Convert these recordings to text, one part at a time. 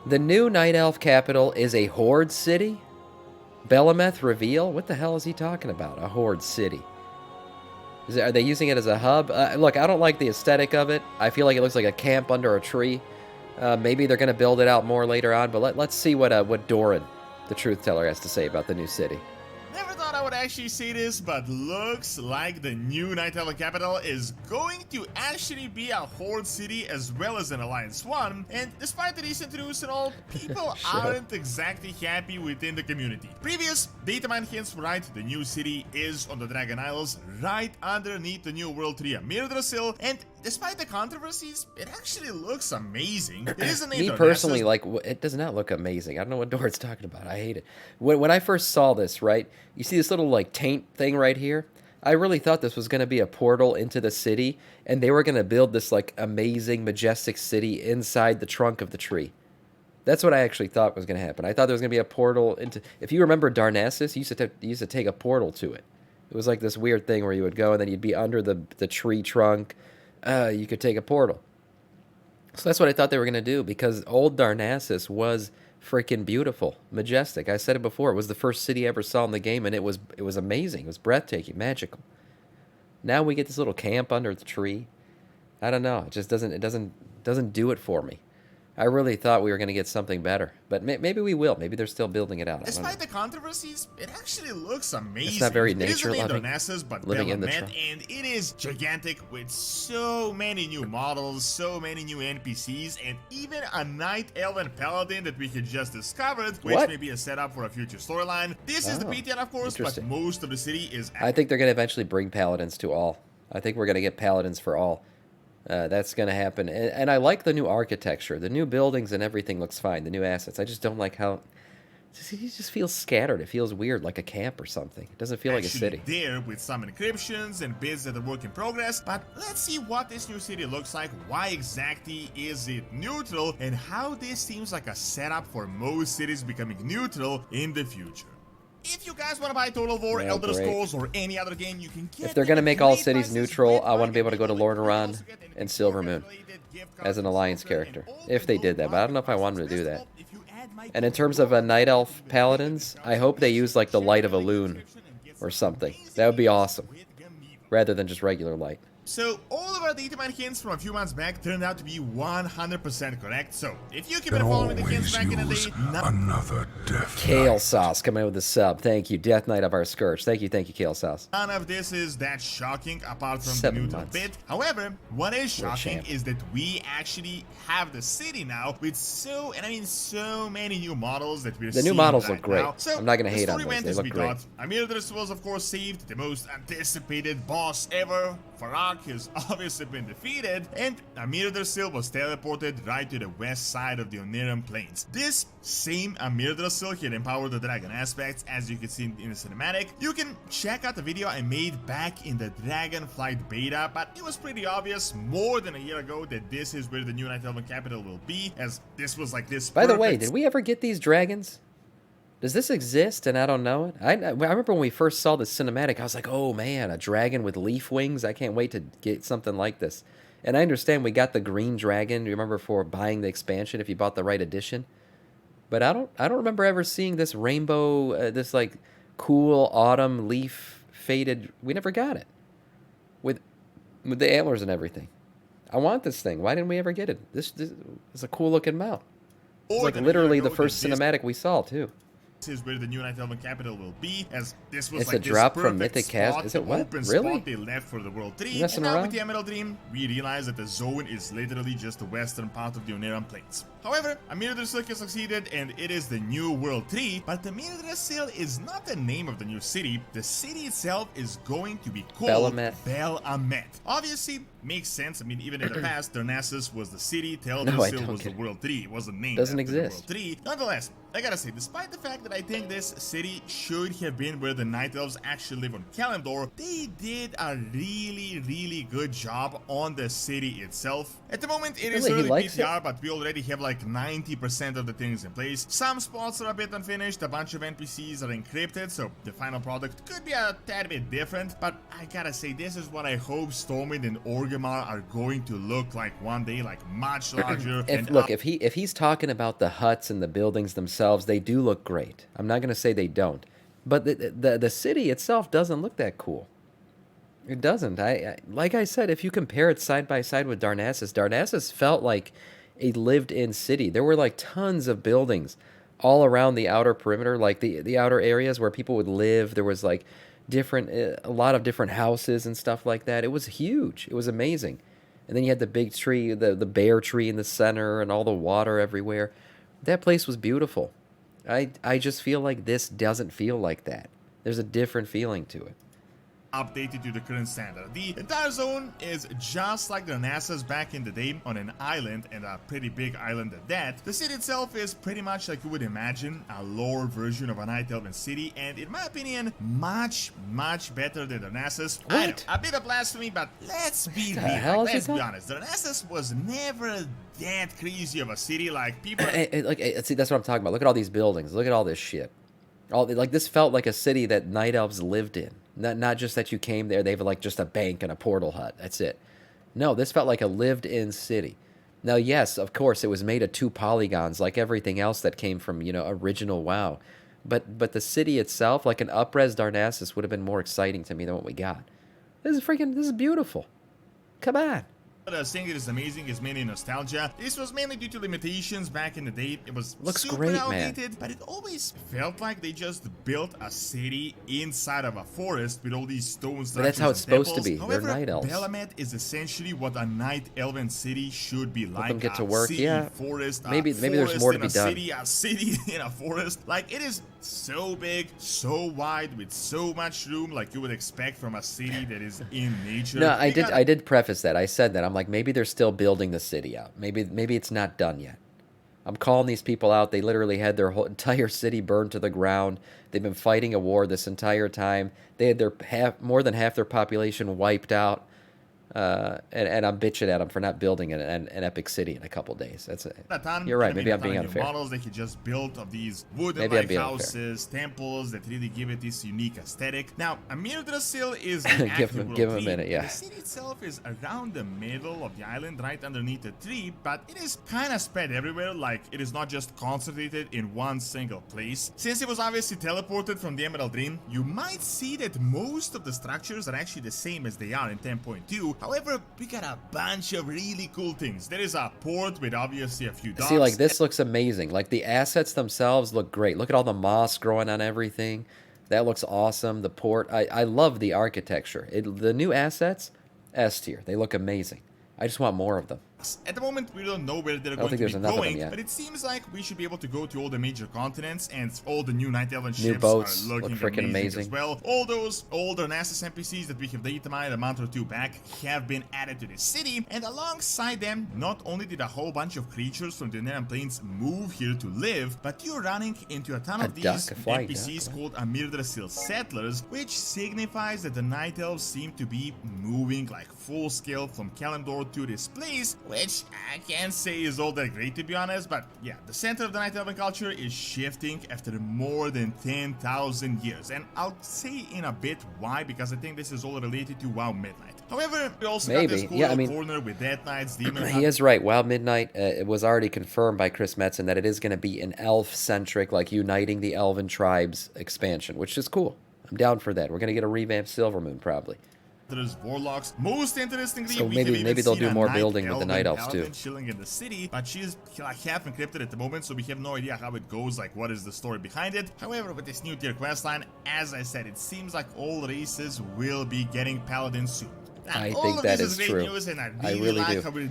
The new Night Elf capital is a horde city? Belemeth reveal? What the hell is he talking about? A horde city. Are they using it as a hub? Look, I don't like the aesthetic of it. I feel like it looks like a camp under a tree. Maybe they're going to build it out more later on, but let's see what Doran, the truth teller, has to say about the new city. Never thought I would actually say this, but looks like the new Night Elf capital is going to actually be a horde city as well as an alliance one. And despite the recent news and all, people aren't exactly happy within the community. Previous data mine hints were right. The new city is on the Dragon Isles, right underneath the new World 3 Amirdrassil, and despite the controversies, it actually looks amazing. It is a Me personally, like, it does not look amazing. I don't know what Doran's talking about. I hate it. When I first saw this, right, you see this little, like, taint thing right here? I really thought this was going to be a portal into the city, and they were going to build this, like, amazing, majestic city inside the trunk of the tree. That's what I actually thought was going to happen. I thought there was going to be a portal into... If you remember Darnassus, you used to take a portal to it. It was like this weird thing where you would go, and then you'd be under the tree trunk. You could take a portal. So that's what I thought they were going to do, because old Darnassus was freaking beautiful, majestic. I said it before. It was the first city I ever saw in the game, and it was amazing. It was breathtaking, magical. Now we get this little camp under the tree. I don't know. It just doesn't do it for me. I really thought we were going to get something better, but maybe we will. Maybe they're still building it out. Despite the controversies, it actually looks amazing. It's not very nature-loving, but living in the and it is gigantic with so many new models, so many new NPCs, and even a Night Elven Paladin that we had just discovered, which may be a setup for a future storyline. This is the PTN, of course, but most of the city is... I think they're going to eventually bring Paladins to all. I think we're going to get Paladins for all. That's going to happen. And I like the new architecture. The new buildings and everything looks fine. The new assets. I just don't like how... It just feels scattered. It feels weird, like a camp or something. It doesn't feel like a city. There with some encryptions and bits that are work in progress. But let's see what this new city looks like. Why exactly is it neutral? And how this seems like a setup for most cities becoming neutral in the future. If you guys want to buy Total War, Elder Scrolls, or any other game, you can get... If they're going to make all cities neutral, I want to be able to go to Lordaeron and Silvermoon as an Alliance character. If they did that, but I don't know if I want them to do that. And in terms of Night Elf Paladins, I hope they use, like, the Light of a Loon or something. That would be awesome. Rather than just regular light. So, all of our data mine hints from a few months back turned out to be 100% correct. So, if you keep on following the hints back in the day... Another Death Kale Sauce coming in with a sub. Thank you. Death Knight of our Scourge. Thank you, Kale Sauce. None of this is that shocking apart from the neutral bit. However, what is shocking is that we actually have the city now with so many new models that we're seeing. The new models right look great. Now. So, I'm not going to hate on those. They look great. Amirdrassil was, of course, saved. The most anticipated boss ever. Farak has obviously been defeated, and Amirdrassil was teleported right to the west side of the Oniran Plains. This same Amirdrassil had empowered the dragon aspects, as you can see in the cinematic. You can check out the video I made back in the Dragonflight beta, but it was pretty obvious more than a year ago that this is where the new Night Elven capital will be, as this was like this. By the way, did we ever get these dragons? Does this exist and I don't know it? I remember when we first saw the cinematic, I was like, oh man, a dragon with leaf wings. I can't wait to get something like this. And I understand we got the green dragon, you remember, for buying the expansion if you bought the right edition. But I don't remember ever seeing this rainbow, this like cool autumn leaf faded. We never got it. With the antlers and everything. I want this thing. Why didn't we ever get it? This is a cool looking mount. It's like literally the first cinematic we saw too. This is where the new Night Elven capital will be, as this was it's like a drop from Mythic Cast. Is it what? Really? Spot they left for the World 3. And now with the Emerald Dream, we realize that the zone is literally just the western part of the Oniran Plains. However, Amirdrassil has succeeded, and it is the new World 3, but Amirdrassil is not the name of the new city. The city itself is going to be called Bel-Amet. Obviously, makes sense. I mean, even in the past, Darnassus was the city, Teldrassil was the World 3. It wasn't named after the World 3. Nonetheless, I gotta say, despite the fact that I think this city should have been where the Night Elves actually live on Kalimdor, they did a really good job on the city itself. At the moment, it is early PTR, but we already have like 90% of the things in place. Some spots are a bit unfinished, a bunch of NPCs are encrypted, so the final product could be a tad bit different, but I gotta say, this is what I hope Stormwind and Org Orgrimmar are going to look like one day, like much larger. If look, if he's talking about the huts and the buildings themselves, they do look great. I'm not going to say they don't, but the city itself doesn't look that cool. It doesn't. Like I said, if you compare it side by side with Darnassus, Darnassus felt like a lived-in city. There were like tons of buildings all around the outer perimeter, like the outer areas where people would live. There was like different a lot of different houses and stuff like that. It was huge. It was amazing. And then you had the big tree, the bear tree in the center, and all the water everywhere. That place was beautiful. I just feel like this doesn't feel like that. There's a different feeling to it. Updated to the current standard. The entire zone is just like the NASA's back in the day, on an island, and a pretty big island at that. The city itself is pretty much like you would imagine, a lower version of a Night Elven city, and in my opinion, much better than the NASA's. What? I know, a bit of blasphemy, but let's be real. Let's be honest. The NASA's was never that crazy of a city. Like people. See, that's what I'm talking about. Look at all these buildings. Look at all this shit. Like this felt like a city that night elves lived in. Not just that you came there, they have like just a bank and a portal hut. That's it. No, this felt like a lived-in city. Now, yes, of course, it was made of 2 polygons like everything else that came from, original WoW. But the city itself, like an up-res Darnassus, would have been more exciting to me than what we got. This is beautiful. Come on. Saying it is amazing is mainly nostalgia. This was mainly due to limitations back in the day. It was looks super great, outdated, man. But it always felt like they just built a city inside of a forest with all these stone structures. But that's how it's supposed to be. However, They're night elves. Belamet is essentially what a night elven city should be like. Let them get to work. City, Yeah. Forest, maybe there's more to be done. A city in a forest. Like, it is so big, so wide, with so much room, like you would expect from a city that is in nature. No, I did preface that. I said that. I'm like, maybe they're still building the city out. Maybe it's not done yet. I'm calling these people out. They literally had their whole entire city burned to the ground. They've been fighting a war this entire time. They had more than half their population wiped out. And I'm bitching at them for not building an epic city in a couple days. That's it. You're right. Maybe I'm being unfair. Models they could just build of these wooden-like houses, temples that really give it this unique aesthetic. Now, Amirdrassil is give him a minute, yeah. The city itself is around the middle of the island, right underneath a tree, but it is kind of spread everywhere. Like, it is not just concentrated in one single place. Since it was obviously teleported from the Emerald Dream, you might see that most of the structures are actually the same as they are in 10.2. However, we got a bunch of really cool things. There is a port with obviously a few docks. See, like, this looks amazing. Like, the assets themselves look great. Look at all the moss growing on everything. That looks awesome. The port, I love the architecture. The new assets, S tier. They look amazing. I just want more of them. At the moment, we don't know where they're going to be going, but it seems like we should be able to go to all the major continents, and all the new Night Elven ships boats are looking look freaking amazing as well. All those older NASA's NPCs that we have data mined a month or 2 back have been added to the city, and alongside them, not only did a whole bunch of creatures from the Neran Plains move here to live, but you're running into a ton of these NPCs called Amirdrassil settlers, which signifies that the Night Elves seem to be moving like full scale from Kalimdor to this place, which I can't say is all that great, to be honest, but yeah, the center of the Night Elven culture is shifting after more than 10,000 years, and I'll say in a bit why, because I think this is all related to WoW Midnight. However, we also got this cool corner with Death Knights, Demon He is right. WoW Midnight, it was already confirmed by Chris Metzen that it is going to be an elf-centric, like uniting the elven tribes expansion, which is cool. I'm down for that. We're going to get a revamped Silvermoon, probably. There's warlocks. Most interestingly, so maybe they'll do more building with the night elves too. Chilling in the city, but she's like half encrypted at the moment, so we have no idea how it goes. Like, what is the story behind it? However, with this new tier questline, as I said, it seems like all races will be getting paladins soon. I think that is true. I really do.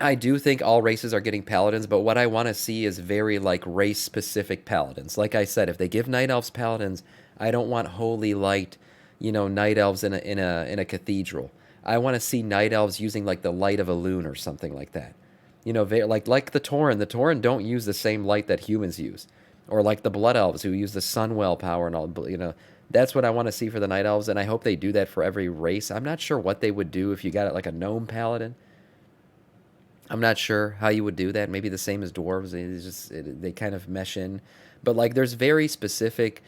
I do think all races are getting paladins, but what I want to see is very like race-specific paladins. Like I said, if they give night elves paladins, I don't want holy light, night elves in a cathedral. I want to see night elves using like the light of a loon or something like that. Like the Tauren. The Tauren don't use the same light that humans use, or like the blood elves who use the sunwell power and all. That's what I want to see for the night elves, and I hope they do that for every race. I'm not sure what they would do if you got it like a gnome paladin. I'm not sure how you would do that. Maybe the same as dwarves. They kind of mesh in, but like there's very specific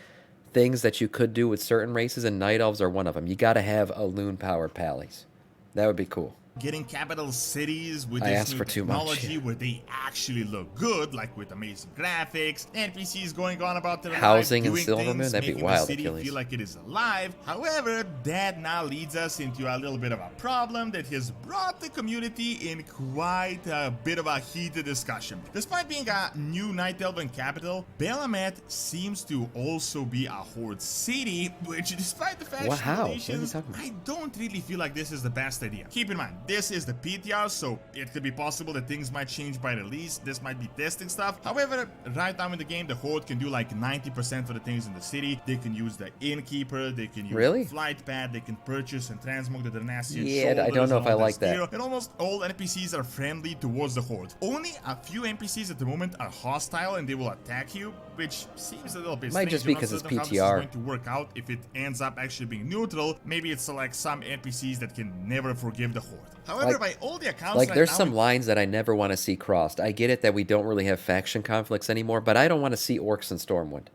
things that you could do with certain races, and night elves are one of them. You got to have a loon power pallies. That would be cool. getting capital cities with I this asked new for too much. technology where they actually look good, like with amazing graphics, NPCs going on about their life, Housing in doing Silvermoon? things, That'd be making the wild, city Achilles. feel like it is alive. However, that now leads us into a little bit of a problem that has brought the community in quite a bit of a heated discussion. Despite being a new Night Elven capital, Belamet seems to also be a horde city, which despite the What? faction How? What are you relations, talking about? I don't really feel like this is the best idea. Keep in mind, this is the PTR, so it could be possible that things might change by release. This might be testing stuff. However, right now in the game, the horde can do like 90% of the things in the city. They can use the innkeeper, they can use Really? the flight pad, they can purchase and transmog the Danastian Yeah, shoulders I don't know and if I all like this that. gear, and almost all NPCs are friendly towards the horde. Only a few NPCs at the moment are hostile and they will attack you, which seems a little bit Might strange. just be I'm not 'cause it's certain how this is PTR. going to work out if it ends up actually being neutral. Maybe it's like some NPCs that can never forgive the horde. However, by all the accounts Like, right there's now, some lines that I never want to see crossed. I get it that we don't really have faction conflicts anymore, but I don't want to see orcs in Stormwind.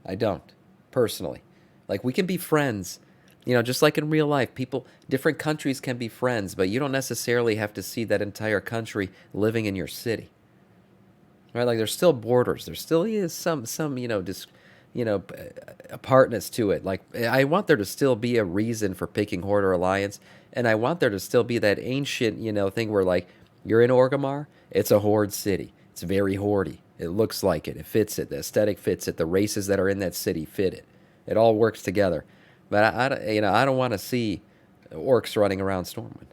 I don't, personally. Like, we can be friends, just like in real life. Different countries can be friends, but you don't necessarily have to see that entire country living in your city. Right? Like, there's still borders. There still is some apartness to it. Like, I want there to still be a reason for picking Horde or Alliance, and I want there to still be that ancient, thing where, like, you're in Orgrimmar, it's a Horde city. It's very Horde-y. It looks like it. It fits it. The aesthetic fits it. The races that are in that city fit it. It all works together. But I don't want to see orcs running around Stormwind.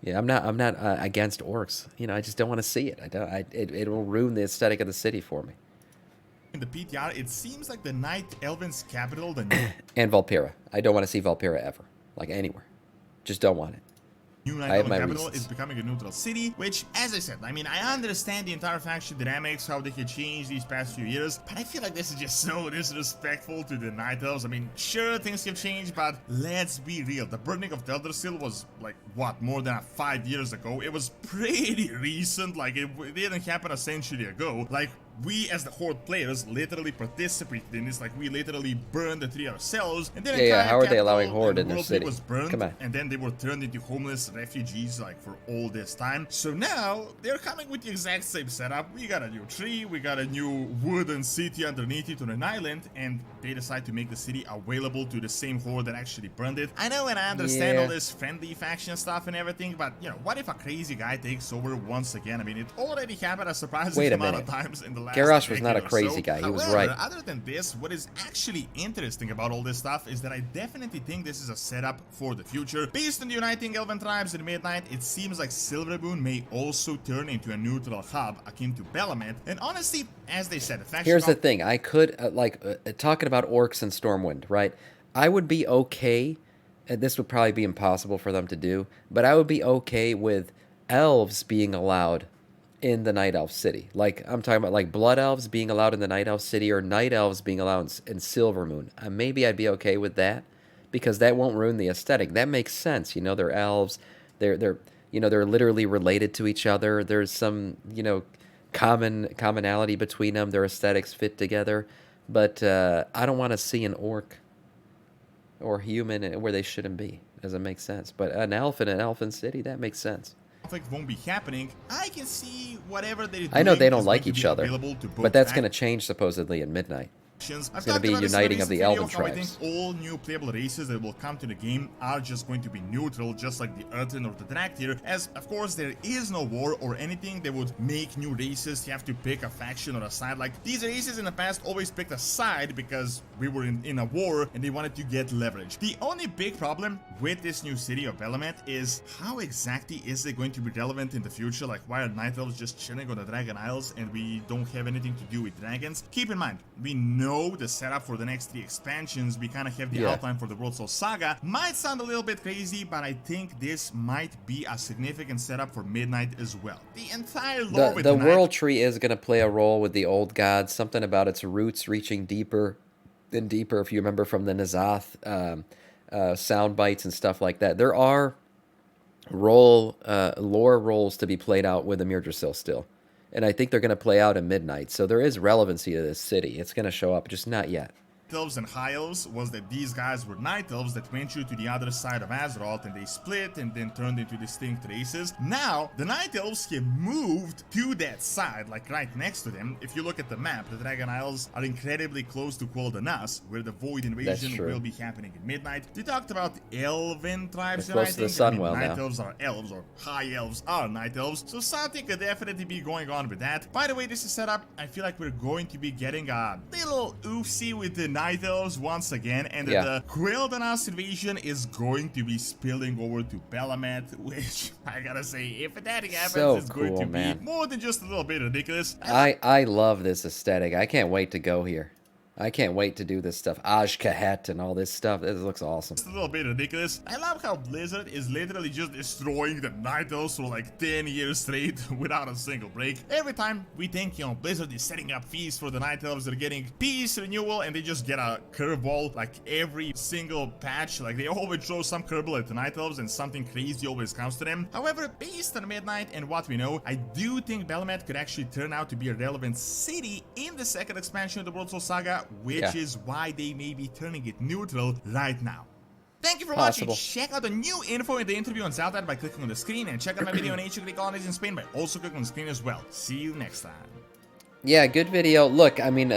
Yeah, I'm not against orcs. I just don't want to see it. I don't. It will ruin the aesthetic of the city for me. in the PTR, it seems like the Night Elven's capital, the new And Valpyra. I don't want to see Valpyra ever, like anywhere. Just don't want it. Night I have Elven my capital reasons. is becoming a neutral city, which, as I said, I mean, I understand the entire faction dynamics, how they could change these past few years, but I feel like this is just so disrespectful to the Night Elves. I mean, sure, things have changed, but let's be real. The burning of Amirdrassil was, like, what, more than 5 years ago? It was pretty recent, like, it didn't happen a century ago. Like, we as the Horde players literally participated in this, like we literally burned the tree ourselves, and then Yeah, how are they capital allowing Horde and in their World city? was burned, Come on. and then they were turned into homeless refugees like for all this time. So now they're coming with the exact same setup. We got a new tree, we got a new wooden city underneath it on an island, and they decide to make the city available to the same Horde that actually burned it. I know and I understand Yeah. all this friendly faction stuff and everything, but what if a crazy guy takes over once again? I mean, it already happened a surprising Wait a amount of minute. times in the last Garrosh was not decade a or crazy so. guy. He was However, right. other than this, what is actually interesting about all this stuff is that I definitely think this is a setup for the future. Based on the Uniting Elven Tribes in Midnight, it seems like Silvermoon may also turn into a neutral hub akin to Belamet. And honestly, as they said, the faction Here's the thing. I could, talking about orcs and Stormwind, right? I would be okay, and this would probably be impossible for them to do, but I would be okay with elves being allowed in the Night Elf City. Like, I'm talking about, like, Blood Elves being allowed in the Night Elf City, or Night Elves being allowed in Silvermoon. Maybe I'd be okay with that, because that won't ruin the aesthetic. That makes sense. They're elves. They're literally related to each other. There's some, commonality between them. Their aesthetics fit together. But I don't want to see an orc or human where they shouldn't be. Doesn't make sense. But an elf in an elfin city, that makes sense. conflict won't be happening. I can see whatever they're doing. I know they don't is like going to each be other, available to but both that's going to factions. change supposedly in Midnight. It's gonna be a uniting of the Elven tribes. I think all new playable races that will come to the game are just going to be neutral, just like the Earthen or the Draktyr, as of course there is no war or anything that would make new races have to pick a faction or a side. Like, these races in the past always picked a side because we were in a war and they wanted to get leverage. The only big problem with this new city of Belamet is how exactly is it going to be relevant in the future? Like, why are Night Elves just chilling on the Dragon Isles and we don't have anything to do with dragons? Keep in mind, we know the setup for the next 3 expansions. We kind of have the outline for the World Soul Saga. Might sound a little bit crazy, but I think this might be a significant setup for Midnight as well. The entire lore with The World Tree is going to play a role with the old gods. Something about its roots reaching deeper and deeper, if you remember from the Nazath sound bites and stuff like that. There are lore roles to be played out with Amirdrassil still. And I think they're going to play out in Midnight. So there is relevancy to this city. It's going to show up, just not yet. Elves and High Elves was that these guys were Night Elves that ventured to the other side of Azeroth and they split and then turned into distinct races. Now, the Night Elves have moved to that side, like right next to them. If you look at the map, the Dragon Isles are incredibly close to Quildanas, where the Void Invasion will be happening at midnight. They talked about Elven tribes, and I think Night Elves are Elves, or High Elves are Night Elves, so something could definitely be going on with that. By the way, this is set up. I feel like we're going to be getting a little oofsy with the Night Elves once again, and the Quildanas invasion is going to be spilling over to Belamet, which I gotta say, if that happens, it's going to be more than just a little bit ridiculous. I love this aesthetic. I can't wait to go here. I can't wait to do this stuff. Ajkahet and all this stuff. This looks awesome. It's a little bit ridiculous. I love how Blizzard is literally just destroying the Night Elves for like 10 years straight without a single break. Every time we think, you know, Blizzard is setting up feasts for the Night Elves, they're getting peace, renewal, and they just get a curveball like every single patch. Like they always throw some curveball at the Night Elves and something crazy always comes to them. However, based on Midnight and what we know, I do think Belamet could actually turn out to be a relevant city in the second expansion of the World Soul Saga, which is why they may be turning it neutral right now. Thank you for watching. Check out the new info in the interview on Zelda by clicking on the screen, and check out my video on ancient Greek colonies in Spain by also clicking on the screen as well. See you next time. Yeah, good video. Look, I mean,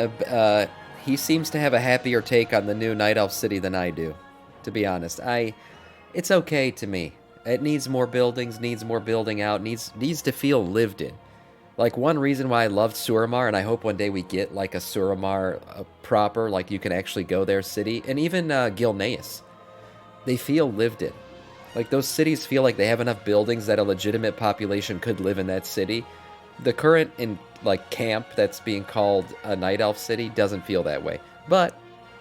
he seems to have a happier take on the new Night Elf city than I do, to be honest. It's okay to me. It needs more buildings, needs more building out, needs to feel lived in. Like, one reason why I loved Suramar, and I hope one day we get, like, a Suramar proper, like, you can actually go there city, and even Gilneas. They feel lived in. Like, those cities feel like they have enough buildings that a legitimate population could live in that city. The current, camp that's being called a Night Elf city doesn't feel that way. But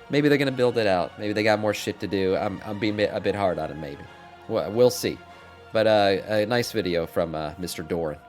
maybe they're going to build it out. Maybe they got more shit to do. I'm being a bit hard on it, maybe. We'll see. But a nice video from Mr. Doran.